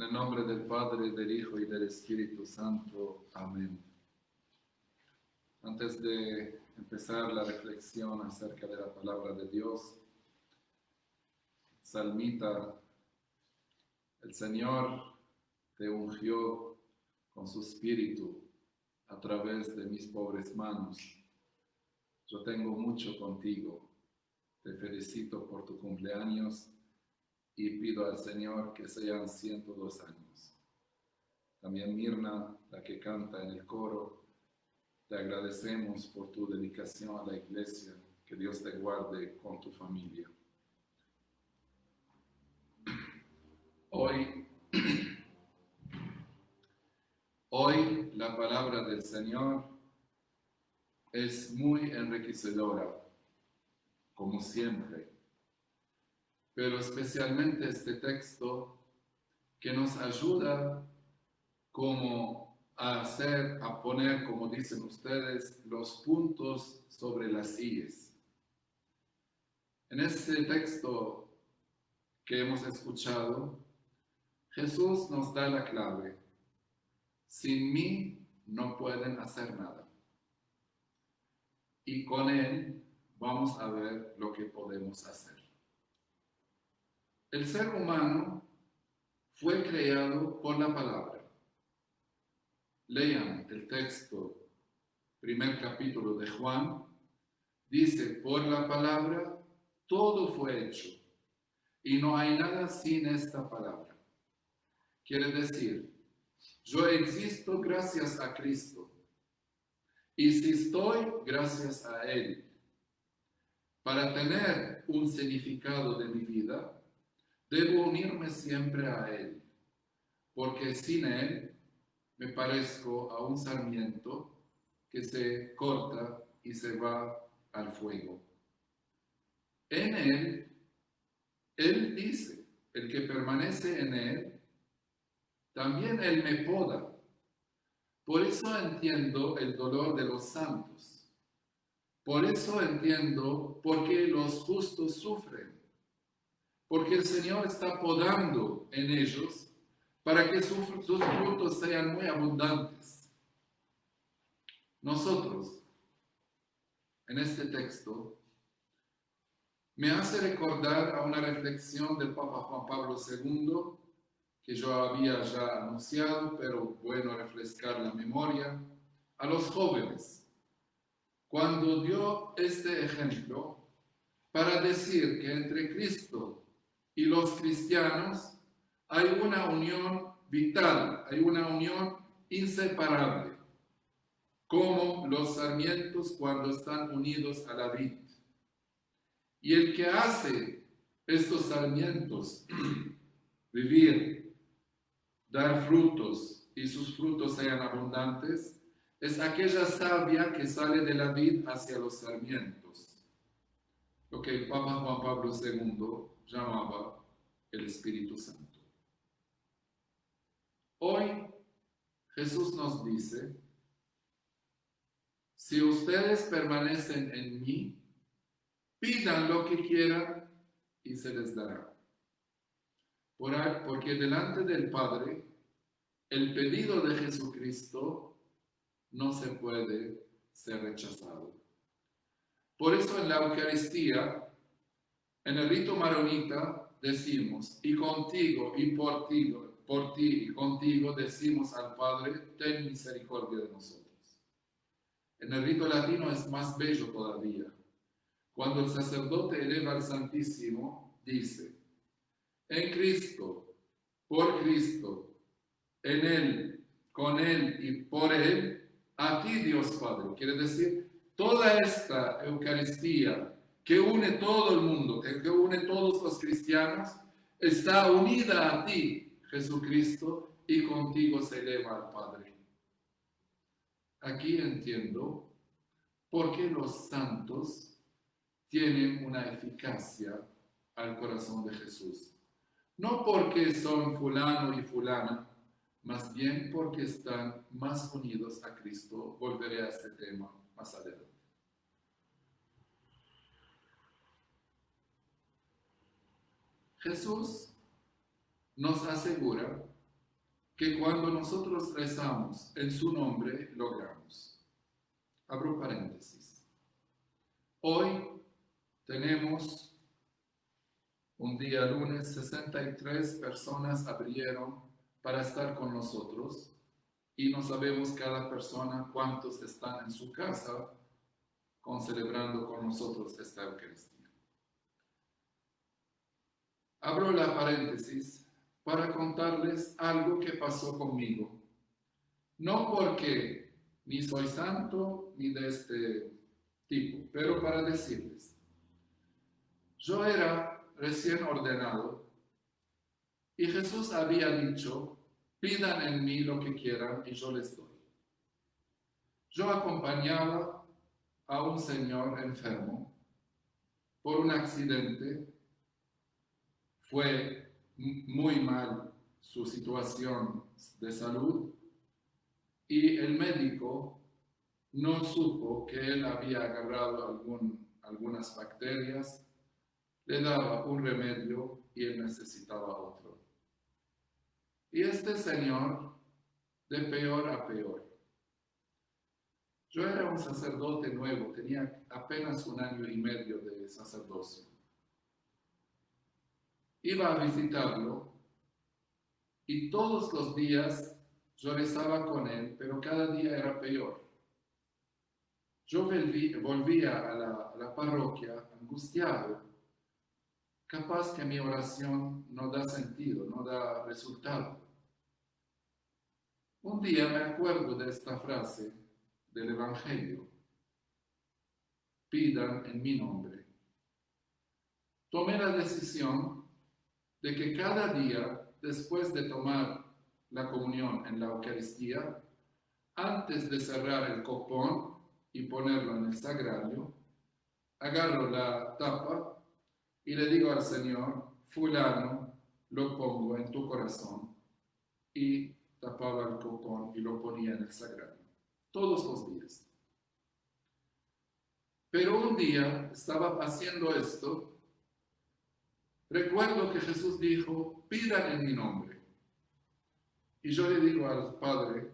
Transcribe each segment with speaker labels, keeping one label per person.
Speaker 1: En el nombre del Padre, del Hijo y del Espíritu Santo. Amén. Antes de empezar la reflexión acerca de la palabra de Dios, salmita, el Señor te ungió con su Espíritu a través de mis pobres manos. Yo tengo mucho contigo. Te felicito por tu cumpleaños y pido al Señor que sean 102 años. También Mirna, la que canta en el coro, te agradecemos por tu dedicación a la iglesia. Que Dios te guarde con tu familia. Hoy la palabra del Señor es muy enriquecedora, como siempre, pero especialmente este texto que nos ayuda a poner, como dicen ustedes, los puntos sobre las íes. En este texto que hemos escuchado, Jesús nos da la clave. Sin mí no pueden hacer nada. Y con Él vamos a ver lo que podemos hacer. El ser humano fue creado por la palabra. Lean el texto, primer capítulo de Juan. Dice, por la palabra todo fue hecho. Y no hay nada sin esta palabra. Quiere decir, yo existo gracias a Cristo. Y si estoy, gracias a Él. Para tener un significado de mi vida, debo unirme siempre a Él. Porque sin Él me parezco a un sarmiento que se corta y se va al fuego. En Él dice, el que permanece en Él, también Él me poda. Por eso entiendo el dolor de los santos. Por eso entiendo por qué los justos sufren. Porque el Señor está podando en ellos para que sus frutos sean muy abundantes. Nosotros, en este texto, me hace recordar a una reflexión del Papa Juan Pablo II, que yo había ya anunciado, pero bueno refrescar la memoria, a los jóvenes, cuando dio este ejemplo para decir que entre Cristo y los cristianos hay una unión vital, hay una unión inseparable, como los sarmientos cuando están unidos a la vid. Y el que hace estos sarmientos vivir, dar frutos y sus frutos sean abundantes, es aquella savia que sale de la vid hacia los sarmientos, lo que el Papa Juan Pablo II llamaba el Espíritu Santo. Hoy Jesús nos dice, si ustedes permanecen en mí, pidan lo que quieran y se les dará. Porque delante del Padre, el pedido de Jesucristo no se puede ser rechazado. Por eso en la Eucaristía, en el rito maronita, decimos, y contigo, y por ti y contigo, decimos al Padre, ten misericordia de nosotros. En el rito latino es más bello todavía. Cuando el sacerdote eleva al Santísimo, dice, en Cristo, por Cristo, en Él, con Él y por Él, a ti Dios Padre. Quiere decir, toda esta Eucaristía que une todo el mundo, que une todos los cristianos, está unida a ti, Jesucristo, y contigo se eleva al Padre. Aquí entiendo por qué los santos tienen una eficacia al corazón de Jesús. No porque son fulano y fulana, más bien porque están más unidos a Cristo. Volveré a este tema más adelante. Jesús nos asegura que cuando nosotros rezamos en su nombre, logramos. Abro paréntesis. Hoy tenemos un día lunes, 63 personas abrieron para estar con nosotros y no sabemos cada persona cuántos están en su casa celebrando con nosotros esta Eucaristía. Abro la paréntesis para contarles algo que pasó conmigo. No porque ni soy santo ni de este tipo, pero para decirles. Yo era recién ordenado y Jesús había dicho, pidan en mí lo que quieran y yo les doy. Yo acompañaba a un señor enfermo por un accidente. Fue muy mal su situación de salud y el médico no supo que él había agarrado algunas bacterias, le daba un remedio y él necesitaba otro. Y este señor, de peor a peor. Yo era un sacerdote nuevo, tenía apenas 1 año y medio de sacerdocio. Iba a visitarlo y todos los días yo rezaba con él, pero cada día era peor. Yo volvía a la parroquia angustiado, capaz que mi oración no da sentido, no da resultado. Un día me acuerdo de esta frase del Evangelio: pidan en mi nombre. Tomé la decisión de que cada día, después de tomar la comunión en la Eucaristía, antes de cerrar el copón y ponerlo en el sagrario, agarro la tapa y le digo al Señor, fulano, lo pongo en tu corazón, y tapaba el copón y lo ponía en el sagrario, todos los días. Pero un día estaba haciendo esto, recuerdo que Jesús dijo, pidan en mi nombre. Y yo le digo al Padre,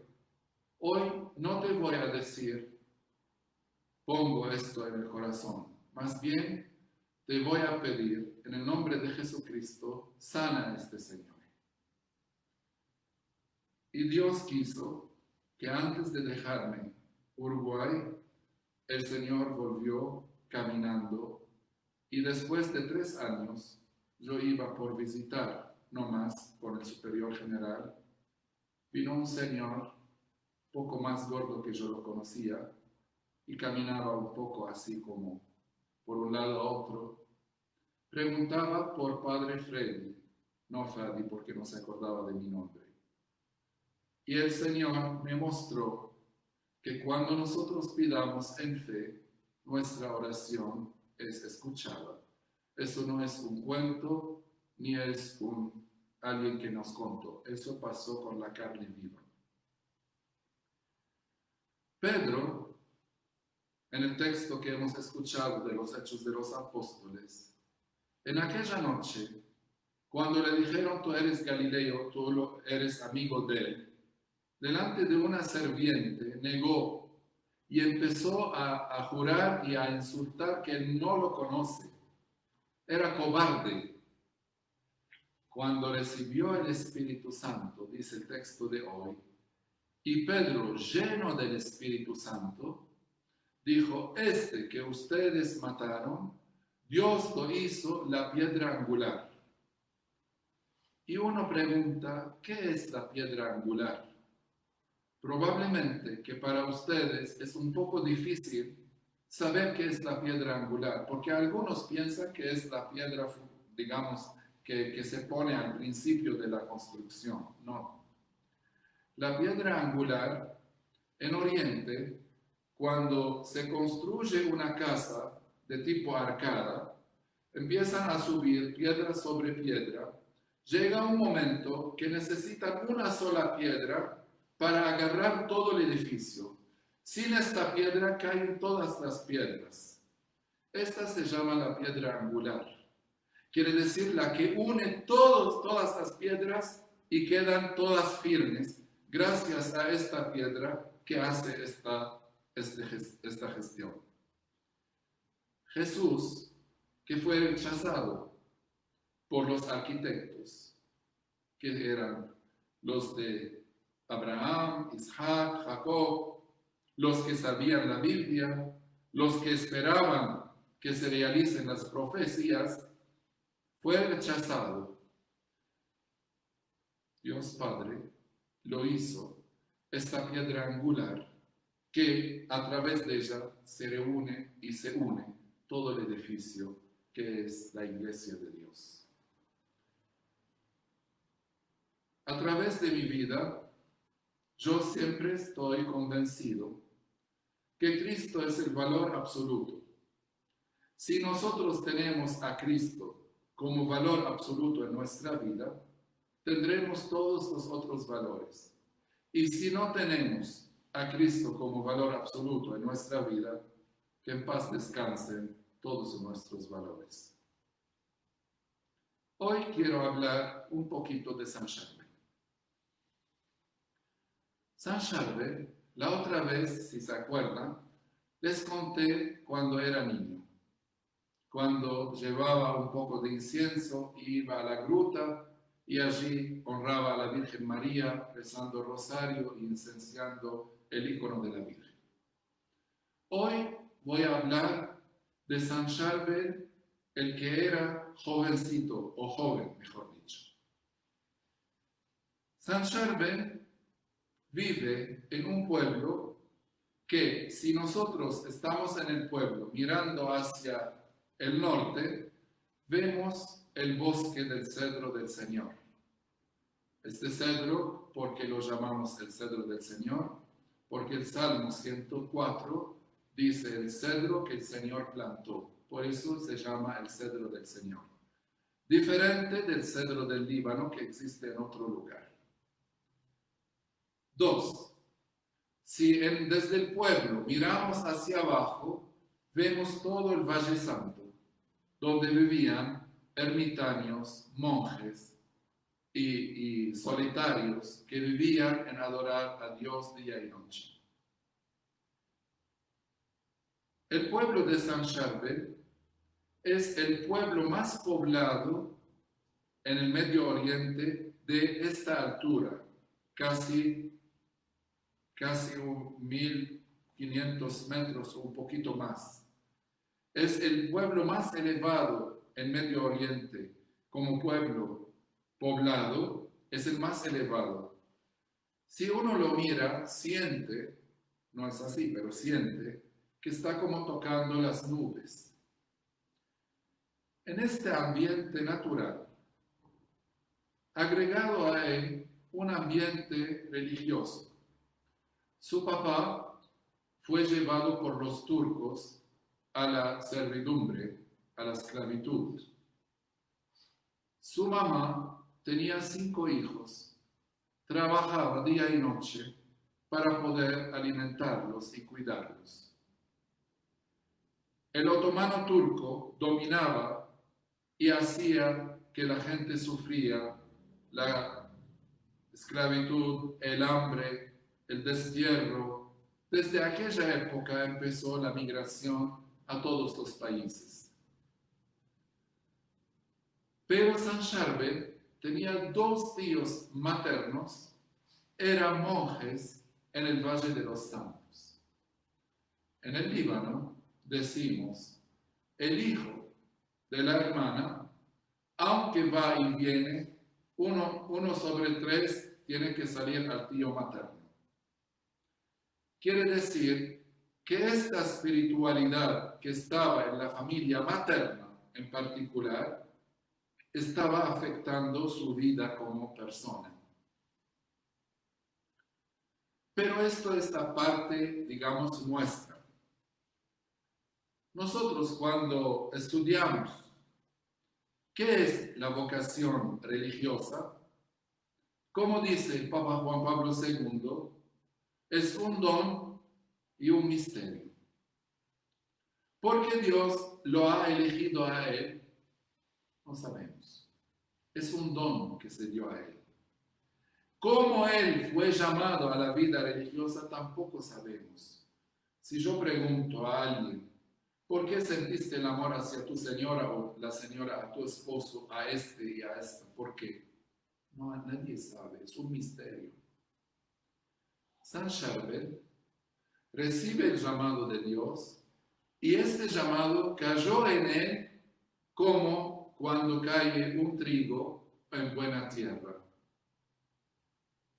Speaker 1: hoy no te voy a decir, pongo esto en el corazón, más bien te voy a pedir, en el nombre de Jesucristo, sana a este Señor. Y Dios quiso que antes de dejarme Uruguay, el Señor volvió caminando y después de 3 años yo iba por visitar, no más, por el superior general. Vino un señor, poco más gordo que yo lo conocía, y caminaba un poco así como por un lado a otro. Preguntaba por Padre Freddy, no Freddy porque no se acordaba de mi nombre. Y el Señor me mostró que cuando nosotros pidamos en fe, nuestra oración es escuchada. Eso no es un cuento, ni es alguien que nos contó. Eso pasó con la carne viva. Pedro, en el texto que hemos escuchado de los Hechos de los Apóstoles, en aquella noche, cuando le dijeron, tú eres Galileo, tú eres amigo de él, delante de una serviente negó y empezó a jurar y a insultar que él no lo conoce. Era cobarde. Cuando recibió el Espíritu Santo, dice el texto de hoy, y Pedro, lleno del Espíritu Santo, dijo, este que ustedes mataron, Dios lo hizo la piedra angular. Y uno pregunta, ¿qué es la piedra angular? Probablemente que para ustedes es un poco difícil saber qué es la piedra angular, porque algunos piensan que es la piedra, digamos, que se pone al principio de la construcción. No. La piedra angular, en Oriente, cuando se construye una casa de tipo arcada, empiezan a subir piedra sobre piedra. Llega un momento que necesitan una sola piedra para agarrar todo el edificio. Sin esta piedra caen todas las piedras. Esta se llama la piedra angular. Quiere decir la que une todas las piedras y quedan todas firmes gracias a esta piedra que hace esta gestión. Jesús, que fue rechazado por los arquitectos, que eran los de Abraham, Isaac, Jacob, los que sabían la Biblia, los que esperaban que se realicen las profecías, fue rechazado. Dios Padre lo hizo, esta piedra angular, que a través de ella se reúne y se une todo el edificio que es la Iglesia de Dios. A través de mi vida, yo siempre estoy convencido que Cristo es el valor absoluto. Si nosotros tenemos a Cristo como valor absoluto en nuestra vida, tendremos todos los otros valores. Y si no tenemos a Cristo como valor absoluto en nuestra vida, que en paz descansen todos nuestros valores. Hoy quiero hablar un poquito de San Charbel. San Charbel, la otra vez, si se acuerdan, les conté cuando era niño, cuando llevaba un poco de incienso y iba a la gruta y allí honraba a la Virgen María rezando rosario e incenciando el icono de la Virgen. Hoy voy a hablar de San Charbel, el que era jovencito, o joven, mejor dicho. San Charbel vive en un pueblo que, si nosotros estamos en el pueblo mirando hacia el norte, vemos el bosque del cedro del Señor. Este cedro, ¿por qué lo llamamos el cedro del Señor? Porque el Salmo 104 dice el cedro que el Señor plantó. Por eso se llama el cedro del Señor. Diferente del cedro del Líbano que existe en otro lugar. 2. Si desde el pueblo miramos hacia abajo, vemos todo el Valle Santo, donde vivían ermitaños, monjes y solitarios que vivían en adorar a Dios día y noche. El pueblo de San Charbel es el pueblo más poblado en el Medio Oriente de esta altura, casi 1500 metros o un poquito más. Es el pueblo más elevado en Medio Oriente como pueblo poblado, es el más elevado. Si uno lo mira, siente, no es así, pero siente que está como tocando las nubes. En este ambiente natural, agregado a él un ambiente religioso. Su papá fue llevado por los turcos a la servidumbre, a la esclavitud. Su mamá tenía 5 hijos, trabajaba día y noche para poder alimentarlos y cuidarlos. El otomano turco dominaba y hacía que la gente sufría la esclavitud, el hambre, el destierro. Desde aquella época empezó la migración a todos los países. Pero San Charbel tenía 2 tíos maternos, eran monjes en el Valle de los Santos. En el Líbano decimos, el hijo de la hermana, aunque va y viene, uno sobre 3 tiene que salir al tío materno. Quiere decir que esta espiritualidad que estaba en la familia materna en particular, estaba afectando su vida como persona. Pero esto es la parte, digamos, nuestra. Nosotros cuando estudiamos qué es la vocación religiosa, como dice el Papa Juan Pablo II, es un don y un misterio. ¿Por qué Dios lo ha elegido a él? No sabemos. Es un don que se dio a él. Cómo él fue llamado a la vida religiosa tampoco sabemos. Si yo pregunto a alguien, ¿por qué sentiste el amor hacia tu señora o la señora a tu esposo, a este y a esta? ¿Por qué? No, nadie sabe, es un misterio. San Charbel recibe el llamado de Dios y este llamado cayó en él como cuando cae un trigo en buena tierra.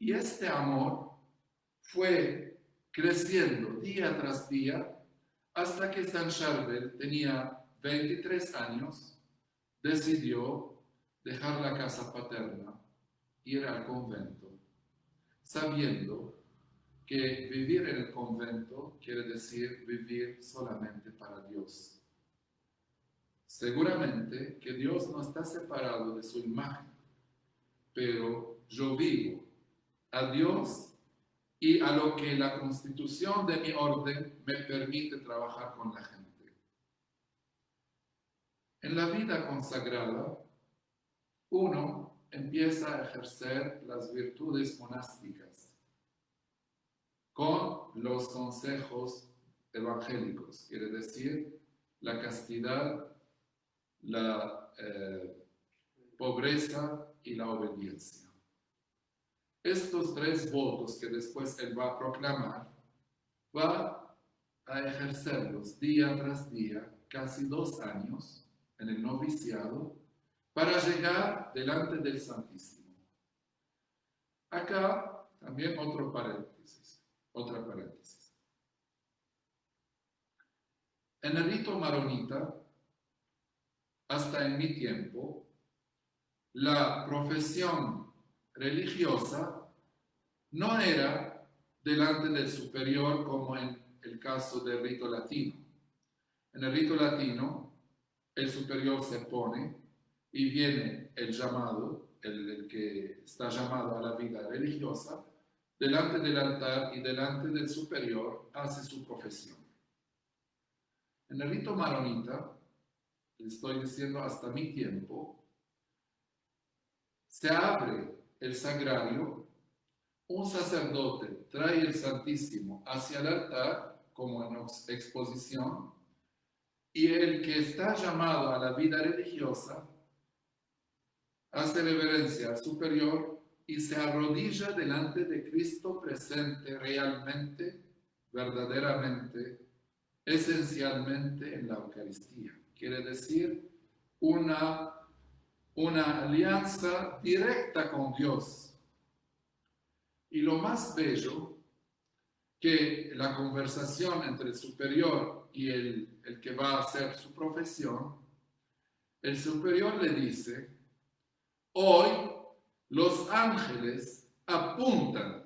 Speaker 1: Y este amor fue creciendo día tras día hasta que San Charbel tenía 23 años, decidió dejar la casa paterna, ir al convento, sabiendo que vivir en el convento quiere decir vivir solamente para Dios. Seguramente que Dios no está separado de su imagen, pero yo vivo a Dios y a lo que la constitución de mi orden me permite trabajar con la gente. En la vida consagrada, uno empieza a ejercer las virtudes monásticas con los consejos evangélicos, quiere decir la castidad, la pobreza y la obediencia. Estos tres votos que después él va a proclamar, va a ejercerlos día tras día, casi 2 años, en el noviciado, para llegar delante del Santísimo. Acá también otra paréntesis. En el rito maronita, hasta en mi tiempo, la profesión religiosa no era delante del superior como en el caso del rito latino. En el rito latino, el superior se pone y viene el llamado, el que está llamado a la vida religiosa, delante del altar y delante del superior hace su profesión. En el rito maronita, le estoy diciendo hasta mi tiempo, se abre el sagrario, un sacerdote trae el Santísimo hacia el altar, como en exposición, y el que está llamado a la vida religiosa hace reverencia al superior y se arrodilla delante de Cristo presente realmente, verdaderamente, esencialmente en la Eucaristía. Quiere decir una alianza directa con Dios. Y lo más bello, que la conversación entre el superior y el que va a hacer su profesión, el superior le dice: hoy los ángeles apuntan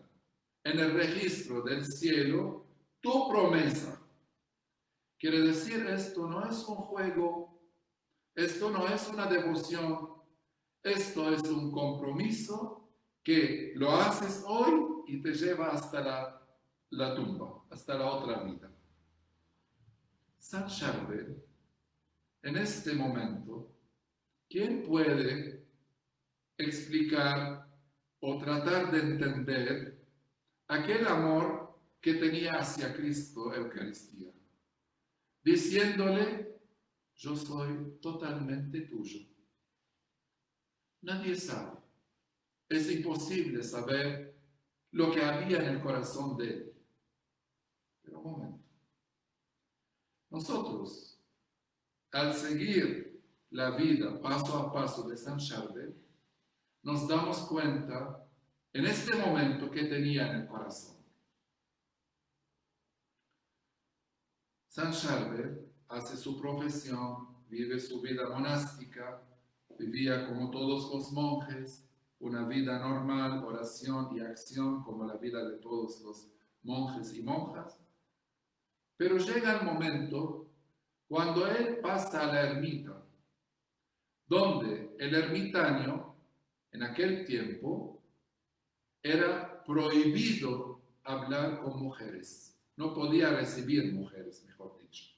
Speaker 1: en el registro del cielo tu promesa. Quiere decir, esto no es un juego, esto no es una devoción, esto es un compromiso que lo haces hoy y te lleva hasta la tumba, hasta la otra vida. San Charbel, en este momento, ¿quién puede explicar o tratar de entender aquel amor que tenía hacia Cristo Eucaristía? Diciéndole: yo soy totalmente tuyo. Nadie sabe. Es imposible saber lo que había en el corazón de él. Pero un momento. Nosotros, al seguir la vida paso a paso de San Charbel, nos damos cuenta en este momento que tenía en el corazón. San Charbel hace su profesión, vive su vida monástica, vivía como todos los monjes, una vida normal, oración y acción como la vida de todos los monjes y monjas. Pero llega el momento cuando él pasa a la ermita, donde el ermitaño en aquel tiempo era prohibido hablar con mujeres. No podía recibir mujeres, mejor dicho.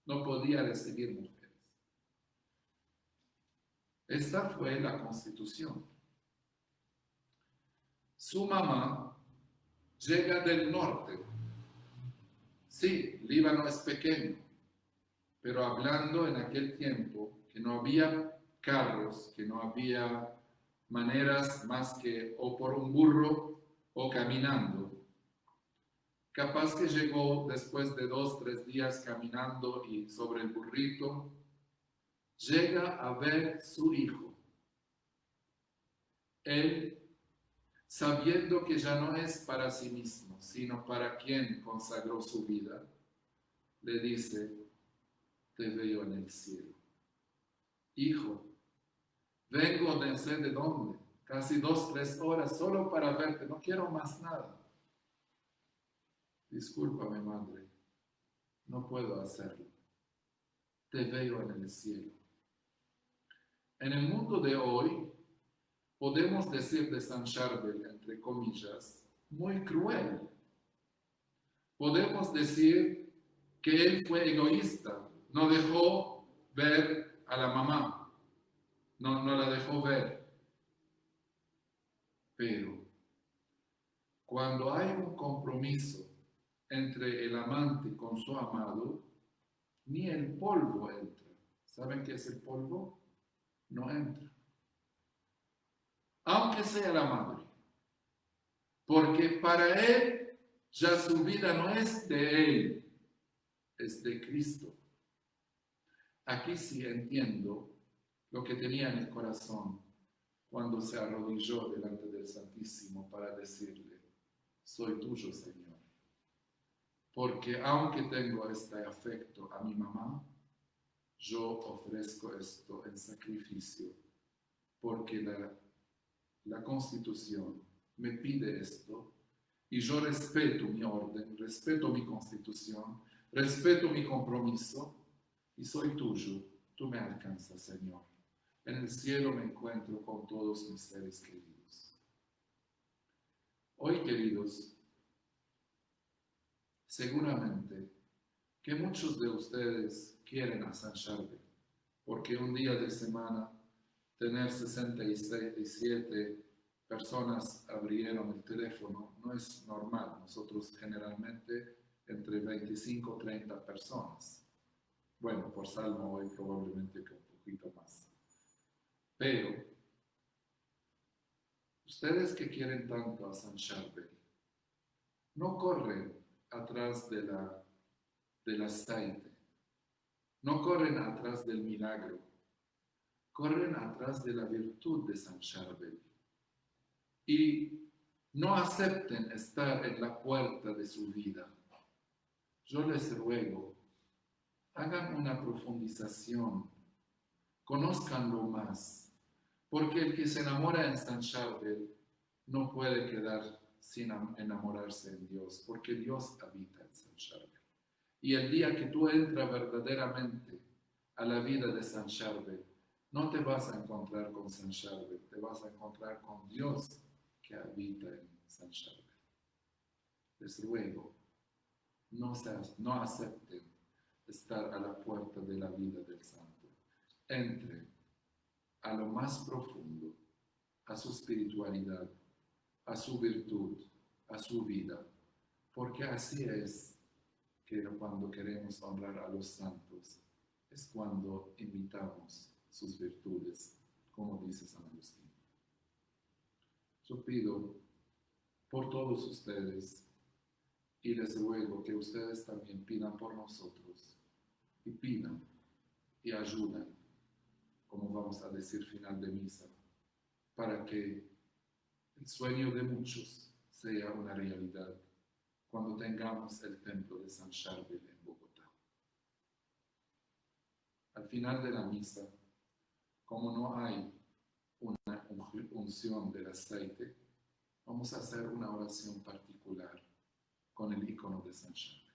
Speaker 1: No podía recibir mujeres. Esta fue la constitución. Su mamá llega del norte. Sí, Líbano es pequeño, pero hablando en aquel tiempo que no había carros, que no había maneras más que o por un burro o caminando. Capaz que llegó después de 2, 3 días caminando y sobre el burrito, llega a ver su hijo. Él, sabiendo que ya no es para sí mismo, sino para quien consagró su vida, le dice, te veo en el cielo. Hijo, vengo de no sé de dónde, casi 2, 3 horas solo para verte, no quiero más nada. Discúlpame, madre, no puedo hacerlo. Te veo en el cielo. En el mundo de hoy, podemos decir de San Charbel, entre comillas, muy cruel. Podemos decir que él fue egoísta, no dejó ver a la mamá, no la dejó ver. Pero cuando hay un compromiso entre el amante con su amado, ni el polvo entra. ¿Saben qué es el polvo? No entra. Aunque sea la madre. Porque para él ya su vida no es de él, es de Cristo. Aquí sí entiendo lo que tenía en el corazón cuando se arrodilló delante del Santísimo para decirle, soy tuyo, Señor. Porque aunque tengo este afecto a mi mamá, yo ofrezco esto en sacrificio, porque la Constitución me pide esto, y yo respeto mi orden, respeto mi Constitución, respeto mi compromiso, y soy tuyo, tú me alcanzas, Señor. En el cielo me encuentro con todos mis seres queridos. Hoy, queridos, seguramente que muchos de ustedes quieren a San Charbel, porque un día de semana tener 67 personas abrieron el teléfono no es normal. Nosotros generalmente entre 25 y 30 personas. Bueno, por salmo hoy probablemente que un poquito más. Pero ustedes que quieren tanto a San Charbel, no corren atrás del aceite, no corren atrás del milagro, corren atrás de la virtud de San Charbel. Y no acepten estar en la puerta de su vida. Yo les ruego, hagan una profundización, conózcanlo más, porque el que se enamora en San Charbel no puede quedar sin enamorarse en Dios, porque Dios habita en San Charbel. Y el día que tú entras verdaderamente a la vida de San Charbel, no te vas a encontrar con San Charbel, te vas a encontrar con Dios que habita en San Charbel. Les ruego, no acepten estar a la puerta de la vida del santo. Entren a lo más profundo, a su espiritualidad, a su virtud, a su vida, porque así es que cuando queremos honrar a los santos, es cuando imitamos sus virtudes, como dice San Agustín. Yo pido por todos ustedes y les ruego que ustedes también pidan por nosotros y pidan y ayuden, como vamos a decir final de misa, para que el sueño de muchos sea una realidad cuando tengamos el templo de San Charbel en Bogotá. Al final de la misa, como no hay una unción del aceite, vamos a hacer una oración particular con el icono de San Charbel.